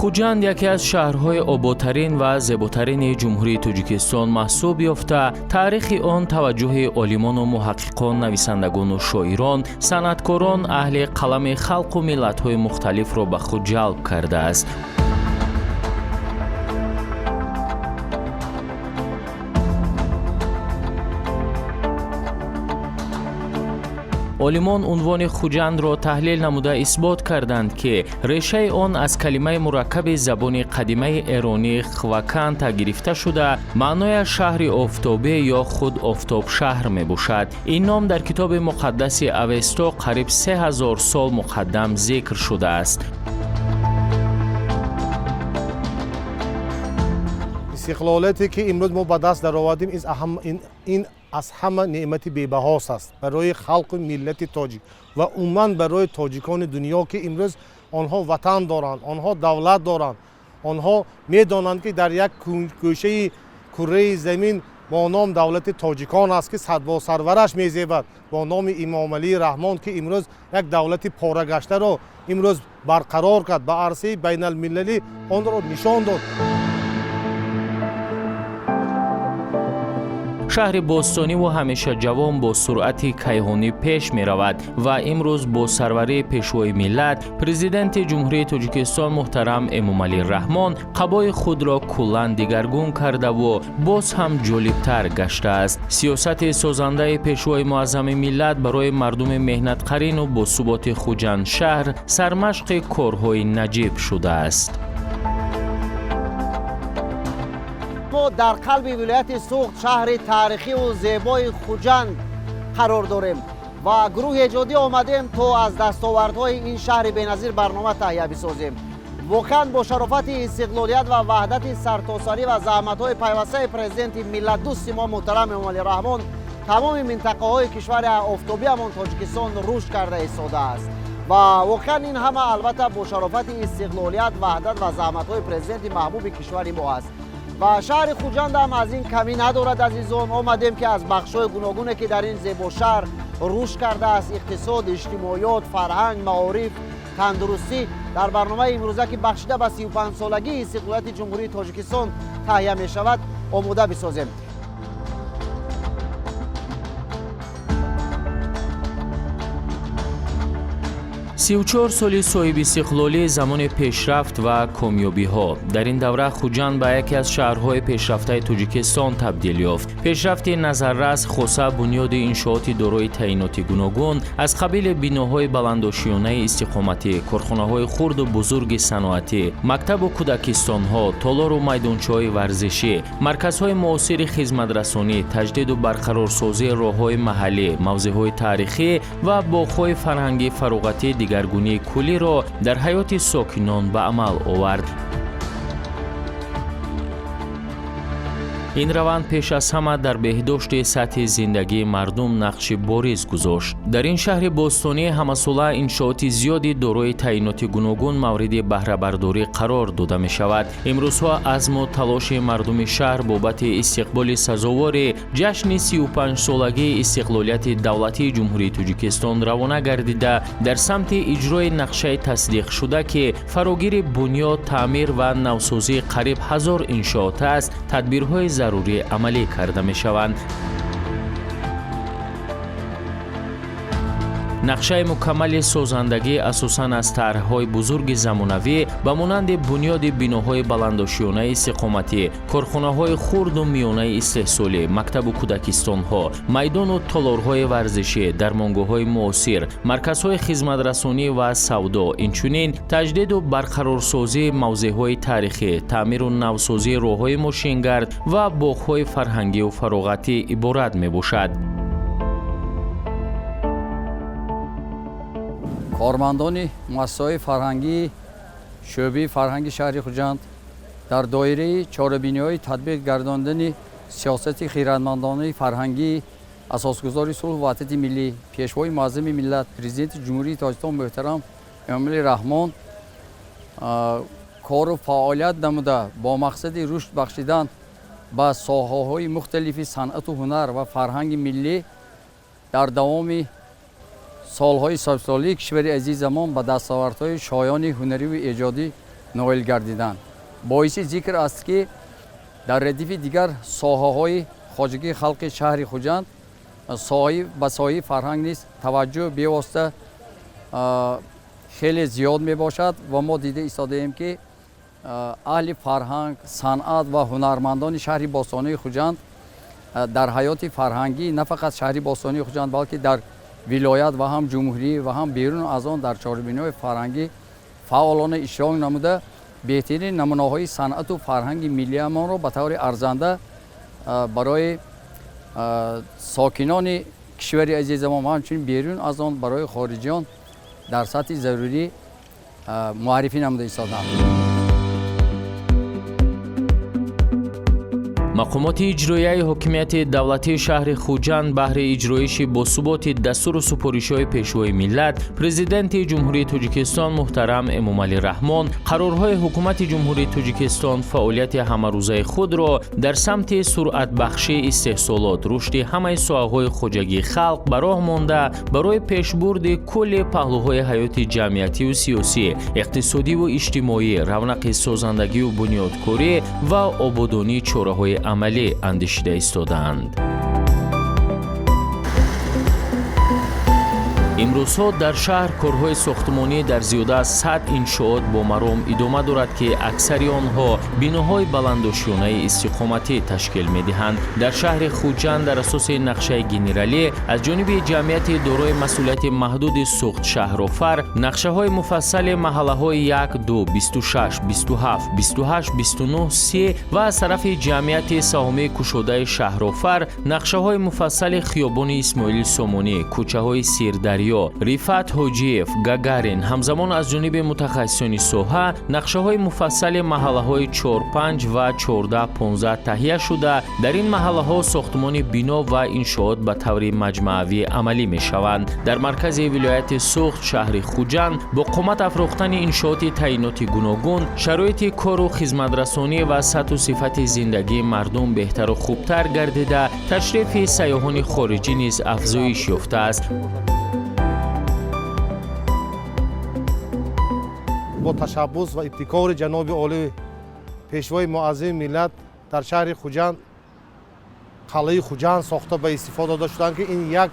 خوجند یکی از شهرهای آبادترین و زیباترین جمهوری تاجیکستان محسوب یافته، تاریخ آن توجه عالمان و محققان، نویسندگان و شاعران، صنعتکاران، اهل قلم خلق و ملت‌های مختلف را به خود جلب کرده است. عالمان عنوان خوجند را تحلیل نموده اثبات کردند که ریشه آن از کلمه مرکب زبان قدیمه ایرانی خوکند گرفته شده، معنای شهر آفتابی یا خود آفتاب شهر می باشد. این نام در کتاب مقدس اوستا قریب 3000 سال مقدم ذکر شده است. استقلالاتی که امروز ما به دست درآوردیم این از همه نعمت بی‌بهاست است برای خلق و ملت تاجیک و عموما برای تاجیکان دنیا که امروز آنها وطن دارند، آنها دولت دارند، آنها میدانند که در یک گوشه کره زمین با نام دولت تاجیکان است که با سرورش میزیبد با نام امام علی رحمان که امروز یک دولت پاره گشته را امروز برقرار کرد، به عرصه بین المللی آن را نشان داد. شهر باستانی و همیشه جوان با سرعت کیهانی پیش می رود و امروز با سروری پیشوای ملت پرزیدنت جمهوری تاجیکستان محترم امام علی رحمان قبای خود را کلاً دیگرگون کرده و باز هم جالبتر گشته است. سیاست سازنده پیشوای معظم ملت برای مردم مهنت قرین و با ثبات خوجند شهر سرمشق کارهای نجیب شده است. ما در قلب ولایت سوخت شهر تاریخی و زیبای خوجند قرار داریم و گروه ایجادی آمدیم تا از دستاوردهای این شهر بی‌نظیر برنامه تهیه بسازیم. واقعا با شرافت استقلالیت و وحدت سرتاسری و زحمت‌های پیوسته پرزیدنت ملت دوست ما محترم امام علی رحمان تمام منطقه‌های کشور آفتابی همان تاجیکستان رشد کرده ایستاده است و واقعا این همه البته با شرافت استقلالیت، وحدت و زحمت‌های پرزیدنت محبوب کشور ما است. و شهر خوجند هم از این کمی ندارد عزیزان. آمدیم که از بخش‌های گوناگونی که در این زیبا شهر رشد کرده است، اقتصاد، اجتماعیات، فرهنگ، معارف، تندرستی، در برنامه امروزه که بخشیده به 35 سالگی استقلالیت جمهوری تاجیکستان تهیه می شود آماده بسازیم. 34 سالی صاحب استقلالی زمان پیشرفت و کامیابی ها. در این دوره خوجند به یکی از شهرهای پیشرفته تاجیکستان تبدیل یافت. پیشرفت نظررس خاصه بنیاد انشاءات دارای تعینات گوناگون از قبیل بناهای بلندآشیانه استقامتی، کارخانه‌های خرد و بزرگ صنعتی، مکتب و کودکستان ها، تالار و میدانچه‌های ورزشی، مرکزهای معاصر خدمت رسانی، تجدید و برقرارسازی راه‌های محلی، موضع‌های تاریخی و باغ‌های فرهنگی فراغتی دیگرگونی کلی را در حیات ساکنان به عمل آورد. این روند پیش از همه در بهداشت سطح زندگی مردم نقش بارز گذاشت. در این شهر باستانی همه‌ساله انشاءات زیادی دارای تعینات گوناگون مورد بهره برداری قرار داده می شود. امروزها عزم و تلاش مردم شهر بابت استقبال سزاوار جشن 35 سالگی استقلالیت دولتی جمهوری تاجیکستان روانه گردیده در سمت اجرای نقشه تصدیق شده که فراگیر بنیاد، تعمیر و نوسازی قریب 1000 انشاءات است، تدبیرهای ضروری عملی کرده می شوند. نقشه مکمل سازندگی اساساً از طرح‌های بزرگ زمانوی به مانند بنیاد بناهای بلندآشیانه استقامتی، کارخانه‌های خرد و میانه استحصالی، مکتب و کودکستان‌ها، میدان و تالارهای ورزشی، درمانگاه‌های معاصر، مرکزهای خدمت رسانی و سودا، اینچنین تجدید و برقرارسازی موضع‌های تاریخی، تعمیر و نوسازی راه‌های ماشینگرد و باغ‌های فرهنگی و فراغتی عبارت می‌باشد. کارمندان مؤسسه‌های فرهنگی شعبه فرهنگ شهر خوجند در دایره چاره‌بینی‌های تطبیق گرداندن سیاست خیرتمندانه فرهنگی اساسگذار صلح و وحدت ملی پیشوای معظم ملت پرزیدنت جمهوری تاجیکستان محترم امام علی رحمان کار و فعالیت نموده با مقصد رشد بخشیدن به ساحه‌های مختلف صنعت و هنر و فرهنگ ملی در دوام سالهای سالسالی کشور عزیزمان به دستاوردهای شایان هنری و ایجادی نویل گردیدن. باعث ذکر است که در ردیف دیگر ساحه‌های خواجگی خلق شهر خوجند به ساحه فرهنگ نیز توجه بیواسطه خیلی زیاد می باشد و ما دیده ایستاده ایم که اهل فرهنگ، صنعت و هنرمندان شهر باستانی خوجند در حیات فرهنگی نه فقط شهر باستانی خوجند بلکه در ولایت و هم جمهوری و هم بیرون از آن در چهاربینی‌های فرهنگی فعالانه اشتراک نموده بهترین نمونه‌های صنعت و فرهنگ ملی ما را به طور ارزنده برای ساکنان کشور عزیز ما و همچنین بیرون از آن برای خارجیان در سطح ضروری معرفی نموده ایستادند. مقامات اجرایی حکومت دولتی شهر خوجند بهر اجرایش با ثبات دستور و سپارش‌های پیشوای ملت، پرزیدنت جمهوری تاجیکستان محترم امامعلی رحمان قرارهای حکومت جمهوری تاجیکستان فعالیت همه‌روزه خود را در سمت سرعت بخشی استحصالات، رشد همه ساحه‌های خوجگی خلق به راه مانده برای پیشبرد کل پهلوهای حیات جمعیتی و سیاسی، اقتصادی و اجتماعی، رونق سازندگی و بنیادکاری و آبادانی چاره‌های عملی اندیشیده ایستادند. امروزها در شهر کارهای ساختمانی در زیاده از 100 انشاءات با مرام ادامه دارد که اکثر آنها بناهای بلندآشیانه استقامتی تشکیل می‌دهند. در شهر خوجند در اساس نقشه گنرالی از جانب جمعیت دارای مسئولیت محدود ساخت شهرآفر، نقشه‌های مفصل محله‌های 1 2 26 27 28 29 3 و از طرف جمعیت سهامی کشاده شهرآفر، نقشه‌های مفصل خیابان اسماعیل سامانی، کوچه‌های سیردری رفعت حاجیف، گاگارین همزمان از جانب متخصصان ساحه نقشه‌های مفصل محله‌های 4 5 و 14 15 تهیه شده. در این محله‌ها ساختمان بنا و انشاءات به طور مجموعی عملی می‌شوند. در مرکز ولایت سوخت شهر خوجند با قامت افروختن انشاءات تعییناتی گوناگون، شرایط کار و خدمت‌رسانی و سطح و صفت زندگی مردم بهتر و خوبتر گردیده، تشریف سیاحان خارجی نیز افزایش یافته است. با تشبث و ابتکار جناب عالی پیشوای معظم ملت در شهر خوجند قلعه خوجند ساخته به استفاده داده شدند که این یک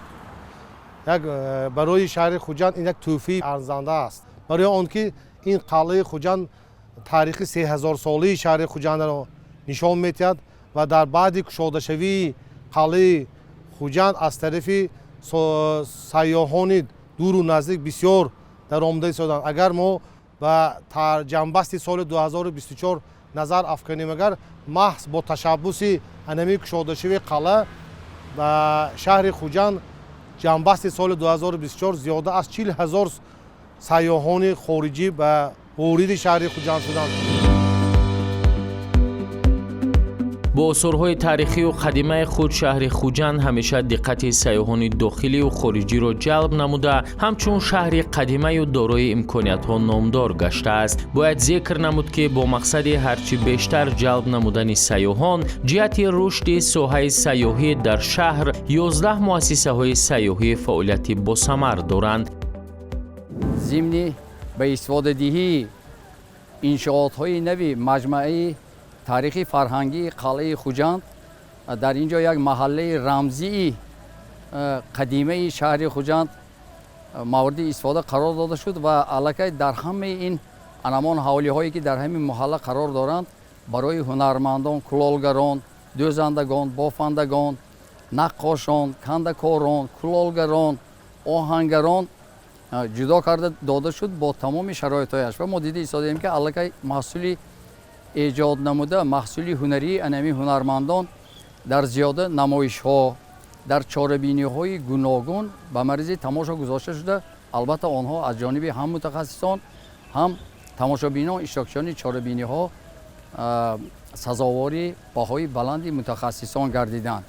برای شهر خوجند این یک توفیق ارزنده است. برای آنکه این قلعه خوجند تاریخ 3000 ساله شهر خوجند را نشان می‌دهد و در بعد کشاده شوی قلعه خوجند از طرف سیاحان دور و نزدیک بسیار در آمده ایستادند. اگر ما و تا جنبست سال 2024 نظر افکنیم، اگر محض با تشبث انمی کشاده شوی قلعه و شهر خوجند جنبست سال 2024 زیاده از 40,000 سیاحان خارجی به ورود شهر خوجند شدند. با آثارهای تاریخی و قدیمی خود شهر خوجند همیشه دقت سیاحان داخلی و خارجی را جلب نموده، همچون شهر قدیمی و دارای امکانیت‌ها نامدار گشته است. باید ذکر نمود که با مقصد هرچی بیشتر جلب نمودن سیاحان، جهت رشد ساحه سیاحی در شهر 11 مؤسسه‌های سیاحی فعالیت با ثمر دارند. ضمن به استفاده دهی انشاءات‌های نوی مجموعه تاریخی فرهنگی قلعه خوجند در اینجا یک محله رمزی قدیمی شهر خوجند مورد استفاده قرار داده شد و علاقه در همه این انمان حوالی هایی که در همین محله قرار دارند برای هنرمندان، کلالگران، دوزندگان، بافندگان، نقاشان، کندکاران، کلالگران، آهنگران جدا کرده داده شد با تمام شرایطش. و ما دیده ایستادیم که علاقه محصولی ایجاد نموده، محصولی هنری انمی هنرمندان در زیاده نمایش ها در چاره‌بینی های گوناگون به معرض تماشا گذاشته شده. البته آنها از جانب هم متخصصان هم تماشابینان اشتراکچیان چاره‌بینی ها سزاواری بهای بلند متخصصان گردیدند.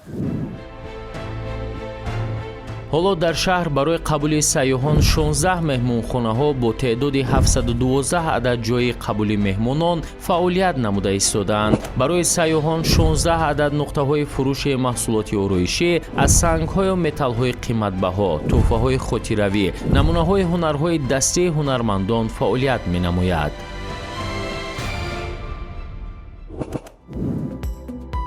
حالا در شهر برای قبول سیاحان 16 مهمانخانه‌ها با تعداد 712 عدد جای قبول مهمانان فعالیت نموده ایستادند. برای سیاحان 16 عدد نقطه‌های فروش محصولات آرایشی از سنگ‌های و متال‌های قیمت‌بها، تحفه‌های خاطره‌ای، نمونه‌های هنرهای دستی هنرمندان فعالیت می‌نماید.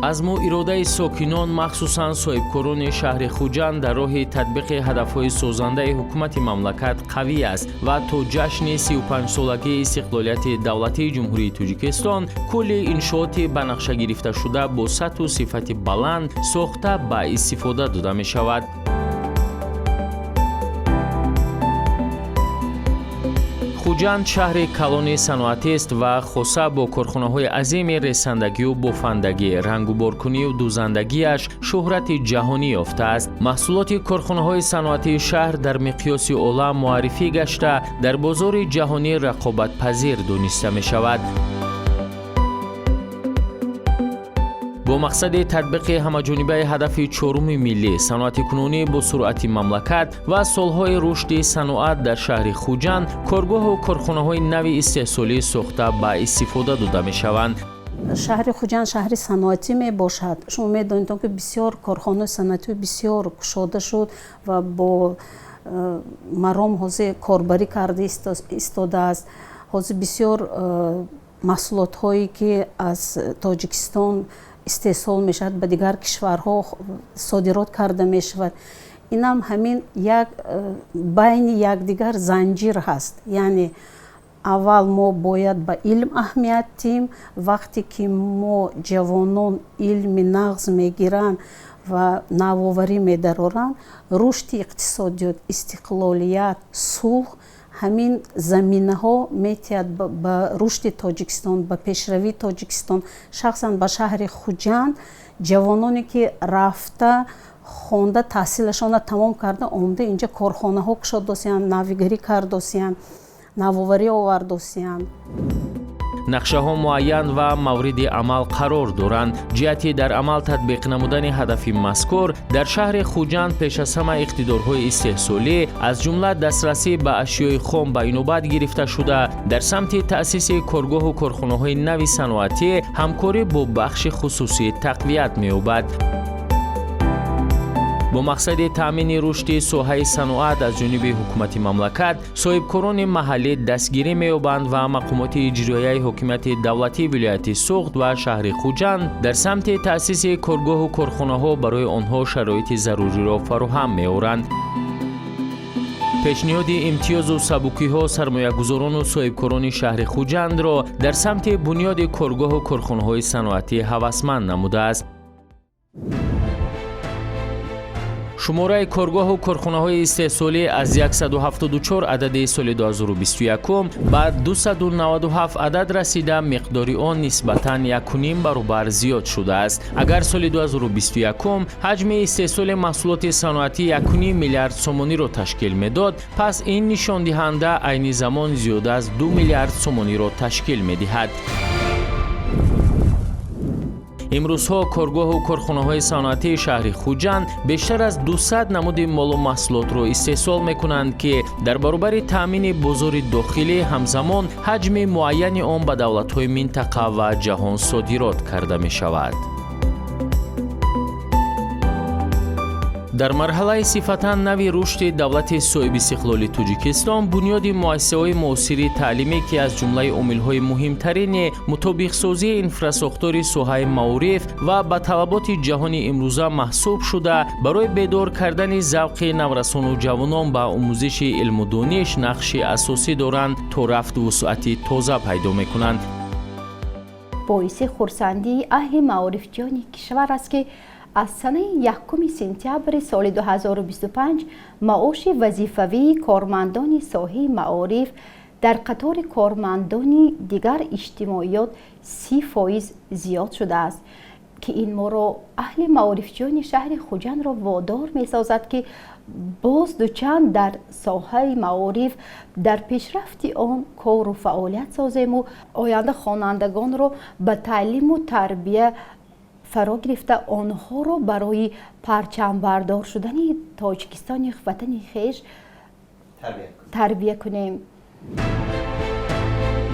аз мо иродаи сокинон махсусан соҳибкорони шаҳри хуҷанд дар роҳи татбиқи ҳадафҳои созандаи ҳукумати мамлакат қавӣ аст ва то ҷашни 35-солагии истиқлолияти давлатии ҷумҳурии Тоҷикистон кулли иншооти ба нақша гирифташуда бо сатҳу сифати баланд сохта ба истифода дода мешавад. хуҷанд шаҳри калони саноатист ва хоса бо корхонаҳои азими ресандагию бофандагӣ, рангуборкунию дузандагиаш шӯҳрати ҷаҳонӣ ёфтааст. маҳсулоти корхонаҳои саноатии шаҳр дар миқёси олам муаррифӣ гашта дар бозори ҷаҳонӣ рақобатпазир дониста мешавад. бо мақсади татбиқи ҳамаҷонибаи ҳадафи чоруми миллӣ, саноати кунунӣ бо суръати мамлакат ва солҳои рушди саноат дар шаҳри хуҷанд коргоҳу корхонаҳои нави истеҳсолӣ сохта ба истифода дода мешаванд. шаҳри хуҷанд шаҳри саноатӣ мебошад. шумо медонед ки бисёр корхонаҳои саноатӣ бисёр кушода шуд ва бо маром ҳозир корбарӣ карда истодааст. ҳозир бисёр маҳсулотҳое ки аз Тоҷикистон истеҳсол мешавад ба дигар кишварҳо содирот карда мешавад. инам ҳамин як байни якдигар занҷир ҳаст. яъне аввал мо бояд ба илм аҳамият диҳем. вақте ки мо ҷавонон илми нағз мегиранд ва навоварӣ медароранд, рушди иқтисодиёт, истиқлолият, сулҳ, ҳамин заминаҳо метиҳад ба рушди Тоҷикистон, ба пешравии Тоҷикистон. шахсан ба шаҳри Хуҷанд ҷавононе ки рафта хонда таҳсилашона тамом карда омада инҷа корхонаҳо кушодосиянд, навигарӣ кардосиянд, навоварӣ овардосиянд. нақшаҳо муайян ва мавриди амал қарор доранд. ҷиҳати дар амал татбиқ намудани ҳадафи мазкур дар шаҳри хуҷанд пеш аз ҳама иқтидорҳои истеҳсолӣ аз ҷумла дастрасӣ ба ашёи хом ба инобат гирифта шуда дар самти таъсиси коргоҳу корхонаҳои нави саноатӣ ҳамкорӣ бо бахши хусусӣ тақвият меёбад. бо мақсади таъмини рушди соҳаи саноат аз ҷониби ҳукумати мамлакат, соҳибкорони маҳаллӣ дастгирӣ меёбанд ва мақомоти иҷроияи ҳокимияти давлатии вилояти Суғд ва шаҳри Хуҷанд дар самти таъсиси коргоҳу корхонаҳо барои онҳо шароити заруриро фароҳам меоранд. пешниҳоди имтиёзу сабукиҳо сармоягузорону соҳибкорони шаҳри Хуҷандро дар самти бунёди коргоҳу корхонаҳои саноатӣ ҳавасманд намудааст. шумораи коргоҳу корхонаҳои истеҳсолӣ аз 174 адади соли 2021 ба 297 адад расида, миқдори он нисбатан 1.5 баробар зиёд шудааст. агар соли 2021 ҳаҷми истеҳсоли маҳсулоти саноатӣ 1.5 миллиард сомониро ташкил медод, пас ин нишондиҳанда айни замон зиёда аз 2 миллиард сомониро ташкил медиҳад. имрӯзҳо коргоҳу корхонаҳои саноатии шаҳри Хуҷанд бештар аз 200 намуди молу маҳсулотро истеҳсол мекунанд, ки дар баробари таъмини бозори дохилӣ ҳамзамон ҳаҷми муайяни он ба давлатҳои минтақа ва ҷаҳон содирот карда мешавад. дар марҳалаи сифатан нави рушди давлати соҳибистиқлоли Тоҷикистон бунёди муассисаҳои муосири таълимӣ, ки аз ҷумлаи омилҳои муҳимтарини мутобиқсозии инфраструктури соҳаи маориф ва ба талаботи ҷаҳони имрӯза маҳсуб шуда, барои бедор кардани завқи наврасону ҷавонон ба омӯзиши илму дониш нақши асосӣ доранд, то рафт вусъати тоза пайдо мекунанд. боиси хурсандии аҳли маорифҷони кишвар аст ки аз санаи 1 сентябри соли 2025 маоши вазифавии кормандони соҳаи маориф дар қатори кормандони дигар иҷтимоиёт 30% зиёд шудааст, ки ин моро аҳли маорифҷони шаҳри Хуҷандро водор месозад, ки боз дучанд дар соҳаи маориф дар пешрафти он кору фаъолият созему оянда хонандагонро ба таълиму тарбия фаро гирифта онҳоро барои парчамбардор шудани Тоҷикистони ватани хеш тарбия кунем.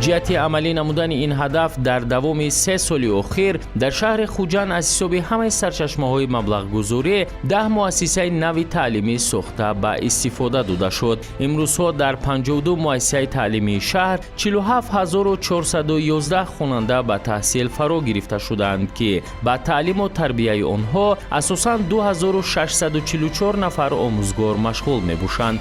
جهت عملی نمودن این هدف در دوام 3 سال اخیر در شهر خوجند از حساب همه سرچشمه‌های مبلغ‌گذاری 10 مؤسسه نوی تعلیمی ساخته به استفاده داده شد. امروزها در 52 مؤسسه تعلیمی شهر 47411 خواننده به تحصیل فرا گرفته شدند که به تعلیم و تربیت آنها اساساً 2644 نفر آموزگار مشغول می‌باشند.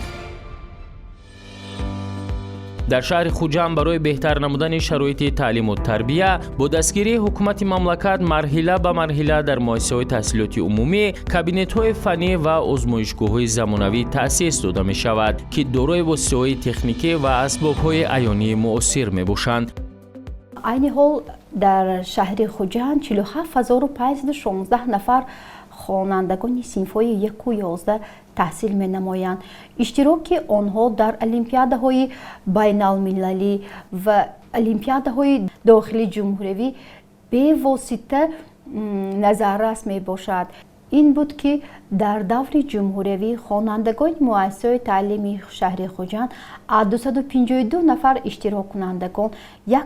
در شهر خوجند برای بهتر نمودن شرایط تعلیم و تربیت با دستگیری حکومت مملکت مرحله به مرحله در مؤسسه‌های تحصیلاتی عمومی کابینت‌های فنی و آزمایشگاه‌های زمانوی تأسیس داده می‌شود که دارای وسایل تکنیکی و اسباب‌های عیانی معاصر می‌باشند. عین حال در شهر خوجند 47516 نفر خوانندگان صنف‌های 1 و 11 تحصیل می‌نمایند. اشتراک آنها در المپیادهای بین‌المللی و المپیادهای داخلی جمهوری به واسطه نظررس میباشد. این بود که در دور جمهوری خوانندگان مؤسسه تعلیمی شهر خوجند 252 نفر اشتراک کنندگان،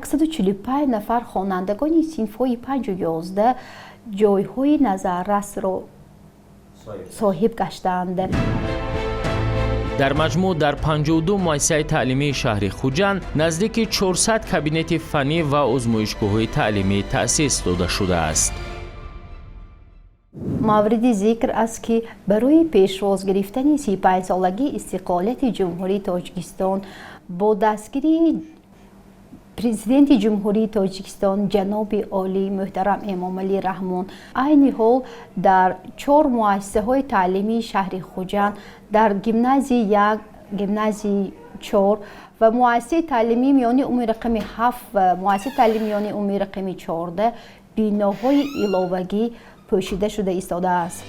145 نفر خوانندگان صنف‌های 5 و 11 جایهای نظررس را صاحب گشتند. در مجموع در 52 مؤسسه تعلیمی شهر خوجند نزدیک 400 کابینت فنی و آزمایشگاه‌های تعلیمی تأسیس داده شده است. مورد ذکر است که برای پیشواز گرفتن 35 سالگی استقلالیت جمهوری تاجیکستان با دستگیری پرزیدنت جمهوری تاجیکستان جناب عالی محترم امام علی رحمان، عین حال در 4 مؤسسه‌های تعلیمی شهر خوجند در گیمنازی 1، گیمنازی 4 و مؤسسه تعلیمی میانی عمومی رقم 7 و مؤسسه تعلیمی میانی عمومی رقم 14 بیناهای علاوگی پوشیده شده ایستاده است.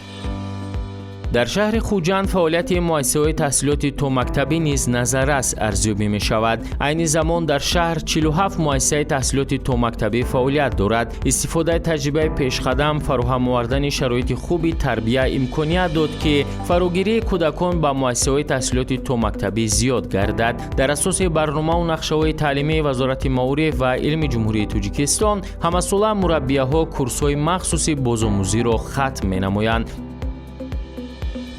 در شهر خوجند فعالیت مؤسسه‌های تحصیلاتی تو مکتبی نیز نظررس ارزیابی می شود. عین زمان در شهر 47 مؤسسه تحصیلاتی تو مکتبی فعالیت دارد. استفاده تجربه پیشقدم فراهم آوردن شرایط خوبی تربیت امکانیت داد که فراگیری کودکان با مؤسسه‌های تحصیلاتی تو مکتبی زیاد گردد. در اساس برنامه و نقشه‌های تعلیمی وزارت معارف و علم جمهوری تاجیکستان همساله مربی‌ها کورس‌های مخصوصی بازآموزی را ختم می‌نمایند.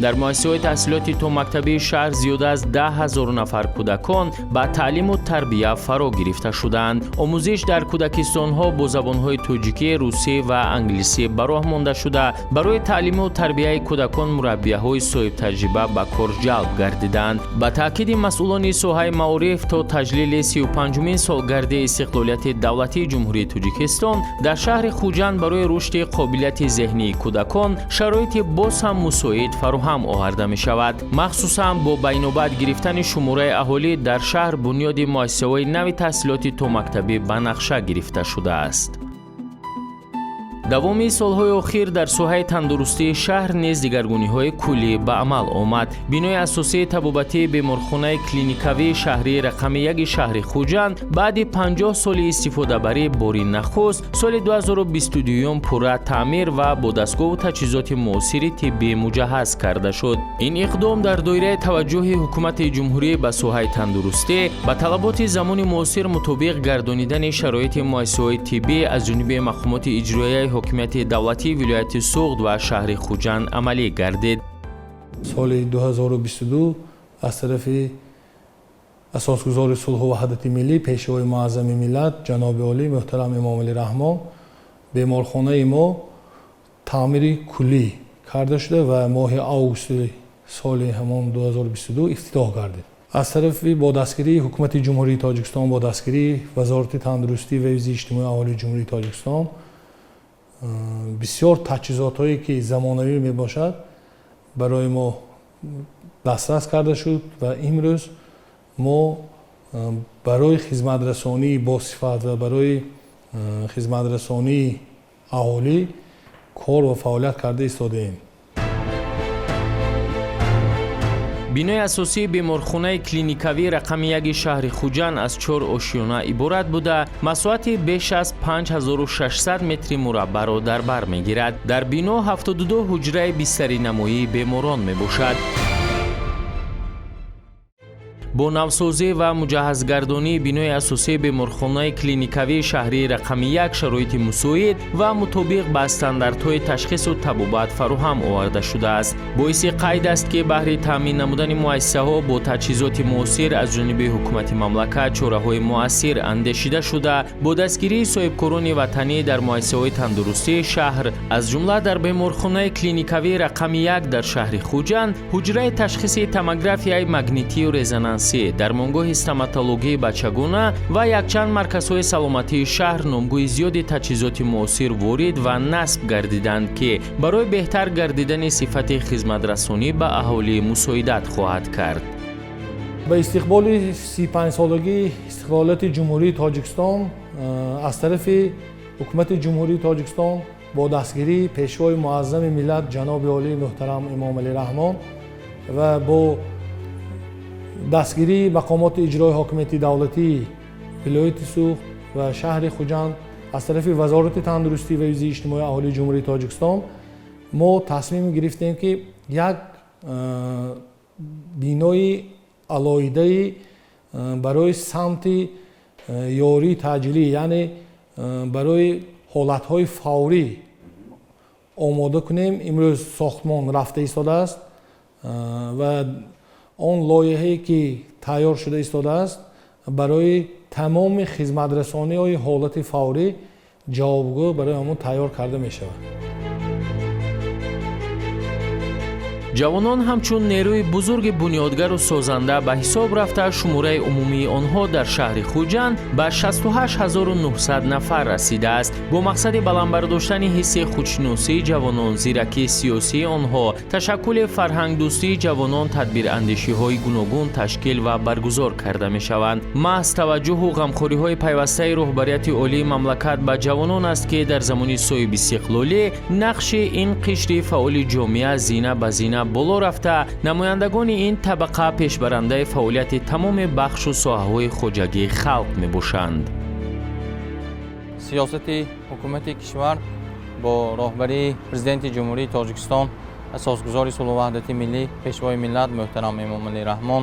در مؤسسه‌های تحصیلاتی تو مکتبی شهر زیاد از 10,000 نفر کودکان با تعلیم و تربیت فرا گرفته شدند. آموزش در کودکستان‌ها با زبان‌های تاجیکی، روسی و انگلیسی به راه مانده شده. برای تعلیم و تربیت کودکان مربی‌های صاحب تجربه به کار جلب گردیدند. با تاکید مسئولان ساحه معارف تا تجلیل 35مین سالگرد استقلالیت دولتی جمهوری تاجیکستان در شهر خوجند برای رشد قابلیت ذهنی کودکان شرایط باز هم مساعد فراهم آورده می شود. مخصوصا با بین‌وبد گرفتن شماره اهالی در شهر بنیاد مؤسسه‌های نوی تحصیلاتی تو مکتبی به نقشه گرفته شده است. دوامی سالهای اخیر در ساحه تندرستی شهر نیز دیگرگونی‌های کلی به عمل آمد. بینای اساسی طبابتی بیمارخانه کلینیکوی شهری رقم 1 شهر خوجند بعد 50 سال استفاده بری باری نخست سال 2022 پورا تعمیر و با دستگاه و تجهیزات معاصر طبی مجهز کرده شد. این اقدام در دایره توجه حکومت جمهوری به ساحه تندرستی به طلبات زمان معاصر مطابق گردانیدن شرایط مؤسسه‌های طبی از جانب مقامات اجرایی حکومت دولتی ولایت سوغد و شهر خوجند عملی گردید. سال 2022 از طرف اساسگزار صلح و وحدت ملی پیشوای معظم ملت جناب عالی محترم امام علی رحمان بیمارخانه ما تعمیر کلی کرده شده و ماه آگوست سال همان 2022 افتتاح گردید. از طرف با دستگیری حکومت جمهوری تاجیکستان با دستگیری وزارت تندرستی و حفظ اجتماعی اهالی جمهوری تاجیکستان بسیار تجهیزات هایی که زمانوی می باشد برای ما دسترس کرده شد و امروز ما برای خدمت رسانی با صفت و برای خدمت رسانی اهالی کار و فعالیت کرده ایستاده ایم. بینای اساسی بیمارخانه کلینیکوی رقم 1 شهر خوجند از 4 آشیانه عبارت بوده مساحت بیش از 5600 متر مربع را در بر میگیرد. در بنا 72 حجره بستری نمایی بیماران می باشد. бо навсозӣ ва муҷаҳҳазгардонии бинои асосии беморхонаи клиникавии шаҳрии рақами 1 шароити мусоид ва мутобиқ ба стандартҳои ташхису табобат фароҳам оварда шудааст. боиси қайд аст ки баҳри таъмин намудани муассисаҳо бо таҷҳизоти муосир аз ҷониби ҳукумати мамлакат чораҳои муассир андешида шуда бо дастгирии соҳибкорони ватанӣ дар муассисаҳои тандурустии шаҳр аз ҷумла дар беморхонаи клиникавии рақами 1 дар шаҳри хуҷанд ҳуҷраи ташхиси томографияи магнитию резонансӣ, дармонгоҳи стоматологии бачагона ва якчанд марказҳои саломатии шаҳр номгӯи зиёди таҷҳизоти муосир ворид ва насб гардиданд ки барои беҳтар гардидани сифати хизматрасонӣ ба аҳолӣ мусоидат хоҳад кард. ба истиқболи 35-солагии истиқлолияти ҷумҳурии Тоҷикистон аз тарафи ҳукумати ҷумҳурии Тоҷикистон бо дастгирии пешвои муаззами миллат ҷаноби олии муҳтарам имом Алӣ Раҳмон ва бо дастгирии мақомоти иҷрои ҳокимияти давлатии вилояти Суғд ва шаҳри Хуҷанд аз тарафи вазорати тандурустӣ ва ҳифзи иҷтимоии аҳолии ҷумҳурии Тоҷикистон мо тасмим гирифтем ки як бинои алоҳидаи барои самти ёрии таъҷилӣ, яъне барои ҳолатҳои фаврӣ омода кунем. Имрӯз сохтмон рафта истодааст ва он лоиҳае ки тайёр шуда истодааст барои тамоми хизматрасониҳои ҳолати фаврӣ ҷавобгӯ барои ҳамон тайёр карда мешавад. ҷавонон ҳамчун нерӯи бузурги бунёдгару созанда ба ҳисоб рафта шумораи умумии онҳо дар шаҳри Хуҷанд ба 68900 нафар расидааст. бо мақсади баландбардоштани ҳисси худшиносии ҷавонон, зиракии сиёсии онҳо, ташаккули фарҳангдӯстии ҷавонон тадбирандешиҳои гуногун ташкил ва баргузор карда мешаванд. маҳз таваҷҷӯҳу ғамхориҳои пайвастаи роҳбарияти олии мамлакат ба ҷавонон аст ки дар замони соҳиби истиқлолӣ нақши ин қишри фаъоли ҷомеа зина ба зина боло рафта намояндагони ин табақа пешбарандаи фаъолияти тамоми бахшу соҳаҳои хоҷагии халқ мебошанд. сиёсати ҳукумати кишвар бо роҳбарии президенти ҷумҳурии Тоҷикистон, асосгузори сулҳу ваҳдати миллӣ, пешвои миллат муҳтарам имом Алӣ Раҳмон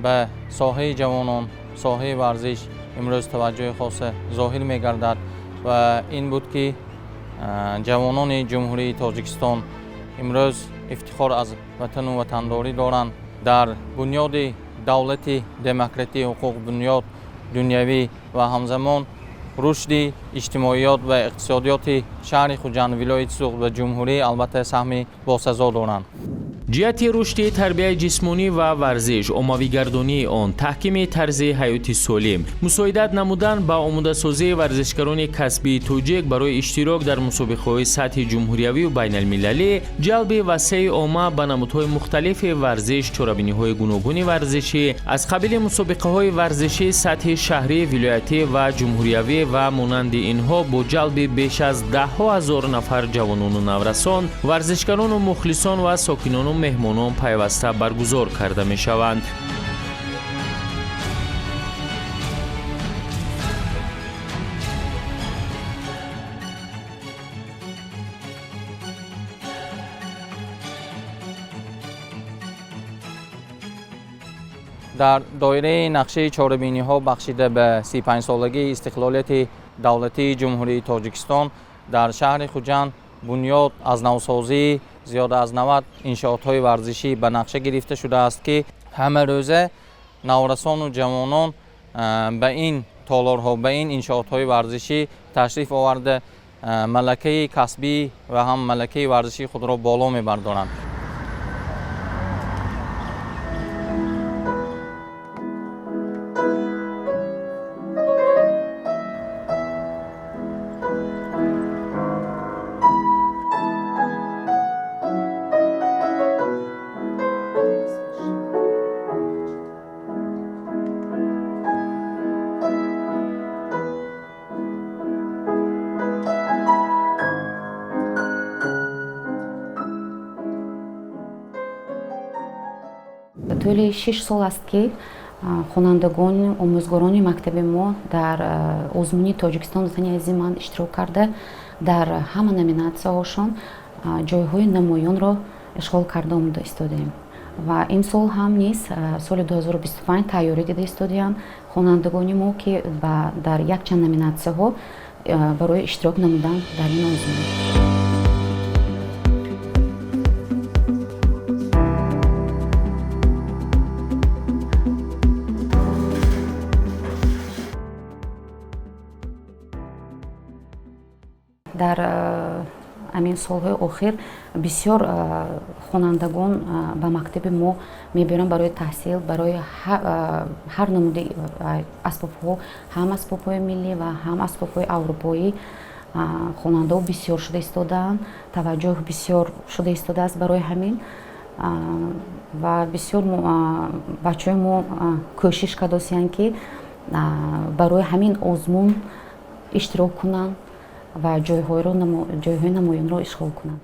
ба соҳаи ҷавонон, соҳаи варзиш имрӯз таваҷҷӯҳи хоса зоҳир мегардад ва ин буд ки ҷавонони ҷумҳурии Тоҷикистон имрӯз ифтихор аз ватану ватандорӣ доранд. дар бунёди давлати демократӣ, ҳуқуқ, бунёд дунявӣ ва ҳамзамон рушди иҷтимоиёт ва иқтисодиёти шаҳри Хуҷанд, вилояти Суғд ва ҷумҳурӣ албатта саҳми босазо доранд. ҷиҳати рушди тарбияи ҷисмонӣ ва варзиш, оммавигардонии он, таҳкими тарзи ҳаёти солим, мусоидат намудан ба омодасозии варзишгарони касбии тоҷик барои иштирок дар мусобиқаҳои сатҳи ҷумҳуриявию байналмилалӣ, ҷалби васеъи омма ба намудҳои мухталифи варзиш, чорабиниҳои гуногуни варзишӣ аз қабили мусобиқаҳои варзишии сатҳи шаҳрӣ, вилоятӣ ва ҷумҳуриявӣ ва монанди инҳо бо ҷалби беш аз даҳҳо ҳазор нафар ҷавонону наврасон, варзишгарону мухлисон ва сокинону меҳмонон пайваста баргузор карда мешаванд. дар доираи нақшаи чорабиниҳо бахшида ба 35-солагии истиқлолияти давлатии ҷумҳурии Тоҷикистон дар шаҳри Хуҷанд бунёд аз навсозии зиёда аз 90 иншоотҳои варзишӣ ба нақша гирифта шудааст ки ҳамарӯза наврасону ҷавонон ба ин толорҳо, ба ин иншоотҳои варзишӣ ташриф оварда малакаи касбӣ ва ҳам малакаи варзишии худро боло мебардоранд. طول 6 سال است که خوانندگان آموزگاران مکتب ما در آزمون تاجیکستان زنی از من اشتراک کرده در همه نامیناسی‌هاشون جایهای نمایان را اشغال کرده آمده ایستادیم ва имсол ҳам низ соли 2025 тайёрӣ дида истодаанд хонандагони мо ки дар якчанд номинатсияҳо барои иштирок намудан дар ин озмун. дар амин солҳои охир бисёр хонандагон ба мактаби мо мебиёранд барои таҳсил, барои ҳар намуди асбобҳо, ҳам асбобҳои миллӣ ва ҳам асбобҳои аврупоӣ. Хонандаҳо бисёр шуда истодаанд, таваҷҷӯҳ бисёр шуда истодааст барои ҳамин ва бисёр бачаҳои мо кӯшиш кардосиянд ки барои ҳамин озмун иштирок кунанд ва ҷойҳои намоёнро ишғол кунанд.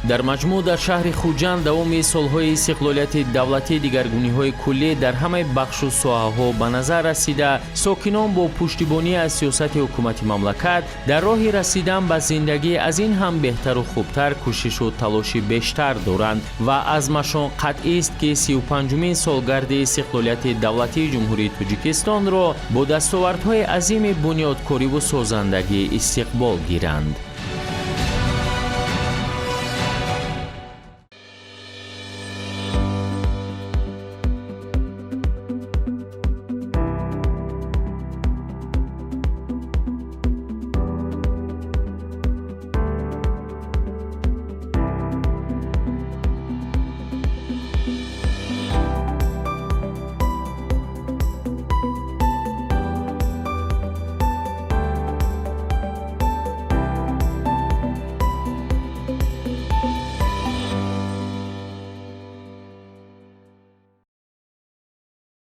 дар маҷмӯъ дар шаҳри хуҷанд давоми солҳои истиқлолияти давлатӣ дигаргуниҳои куллӣ дар ҳамаи бахшу соҳаҳо ба назар расида, сокинон бо пуштибонӣ аз сиёсати ҳукумати мамлакат дар роҳи расидан ба зиндагӣ аз ин ҳам беҳтару хубтар кӯшишу талоши бештар доранд ва азмашон қатъист ки 35-умин солгарди истиқлолияти давлатии ҷумҳурии Тоҷикистонро бо дастовардҳои азими бунёдкориву созандагӣ истиқбол гиранд.